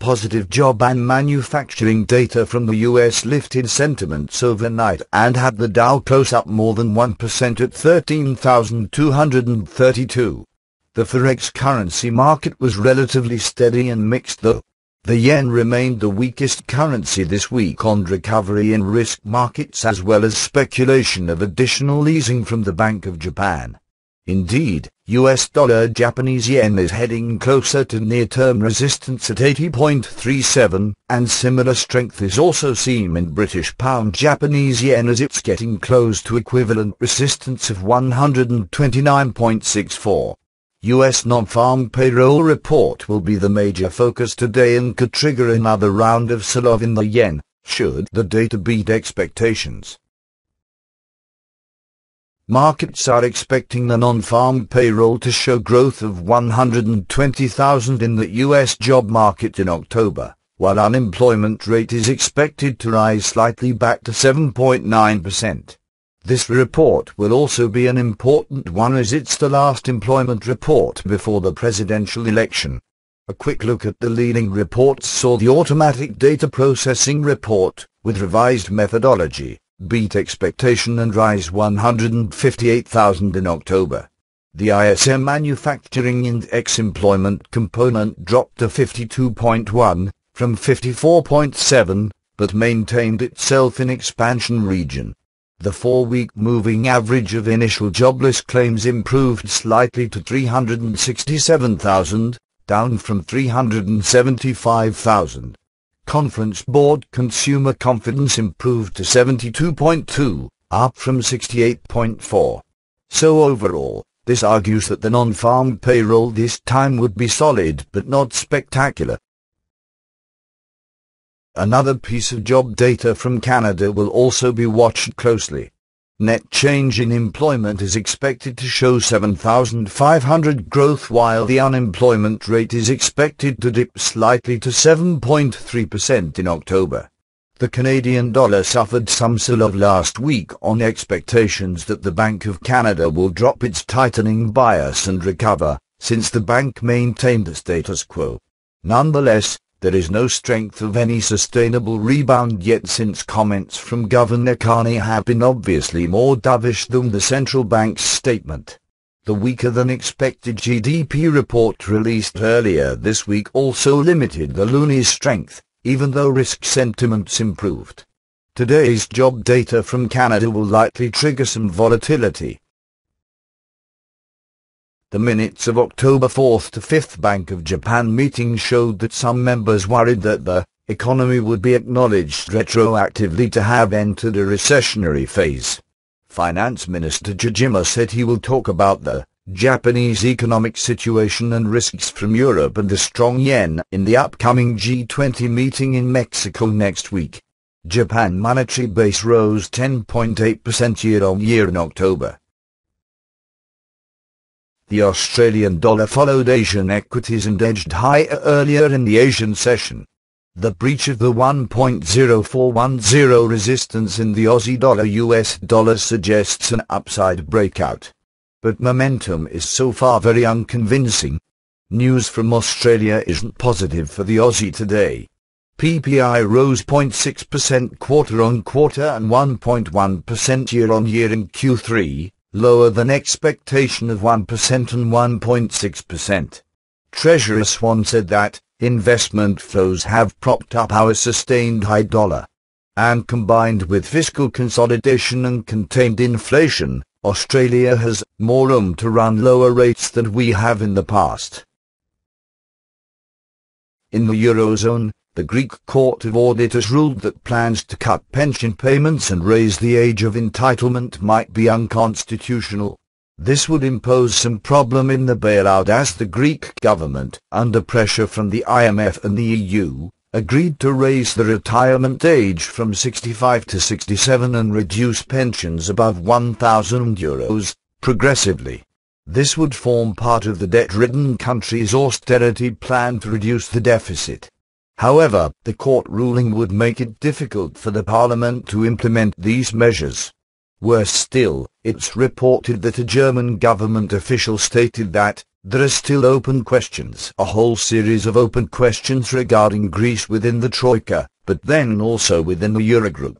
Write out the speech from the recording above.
positive job and manufacturing data from the U.S. lifted sentiments overnight and had the Dow close up more than 1% at 13,232. The Forex currency market was relatively steady and mixed though. The yen remained the weakest currency this week on recovery in risk markets as well as speculation of additional easing from the Bank of Japan. Indeed, US dollar Japanese yen is heading closer to near-term resistance at 80.37, and similar strength is also seen in British pound Japanese yen as it's getting close to equivalent resistance of 129.64. US non-farm payroll report will be the major focus today and could trigger another round of sell-off in the yen, should the data beat expectations. Markets are expecting the non-farm payroll to show growth of 120,000 in the US job market in October, while unemployment rate is expected to rise slightly back to 7.9%. This report will also be an important one as it's the last employment report before the presidential election. A quick look at the leading reports saw the automatic data processing report, with revised methodology, beat expectation and rise 158,000 in October. The ISM manufacturing index employment component dropped to 52.1, from 54.7, but maintained itself in expansion region. The 4-week moving average of initial jobless claims improved slightly to 367,000, down from 375,000. Conference Board consumer confidence improved to 72.2, up from 68.4. So overall, this argues that the non-farm payroll this time would be solid but not spectacular. Another piece of job data from Canada will also be watched closely. Net change in employment is expected to show 7,500 growth while the unemployment rate is expected to dip slightly to 7.3% in October. The Canadian dollar suffered some sell-off last week on expectations that the Bank of Canada will drop its tightening bias and recover, since the bank maintained the status quo. Nonetheless, there is no strength of any sustainable rebound yet since comments from Governor Carney have been obviously more dovish than the central bank's statement. The weaker-than-expected GDP report released earlier this week also limited the loonie's strength, even though risk sentiments improved. Today's job data from Canada will likely trigger some volatility. The minutes of October 4th to 5th Bank of Japan meeting showed that some members worried that the economy would be acknowledged retroactively to have entered a recessionary phase. Finance Minister Jijima said he will talk about the Japanese economic situation and risks from Europe and the strong yen in the upcoming G20 meeting in Mexico next week. Japan monetary base rose 10.8% year-on-year in October. The Australian dollar followed Asian equities and edged higher earlier in the Asian session. The breach of the 1.0410 resistance in the Aussie dollar-US dollar suggests an upside breakout. But momentum is so far very unconvincing. News from Australia isn't positive for the Aussie today. PPI rose 0.6% quarter-on-quarter and 1.1% year-on-year in Q3. Lower than expectation of 1% and 1.6%. Treasurer Swan said that investment flows have propped up our sustained high dollar. And combined with fiscal consolidation and contained inflation, Australia has more room to run lower rates than we have in the past. In the Eurozone, the Greek Court of Auditors ruled that plans to cut pension payments and raise the age of entitlement might be unconstitutional. This would impose some problem in the bailout as the Greek government, under pressure from the IMF and the EU, agreed to raise the retirement age from 65 to 67 and reduce pensions above €1,000, progressively. This would form part of the debt-ridden country's austerity plan to reduce the deficit. However, the court ruling would make it difficult for the parliament to implement these measures. Worse still, it's reported that a German government official stated that There are still open questions, a whole series of open questions regarding Greece within the Troika, but then also within the Eurogroup.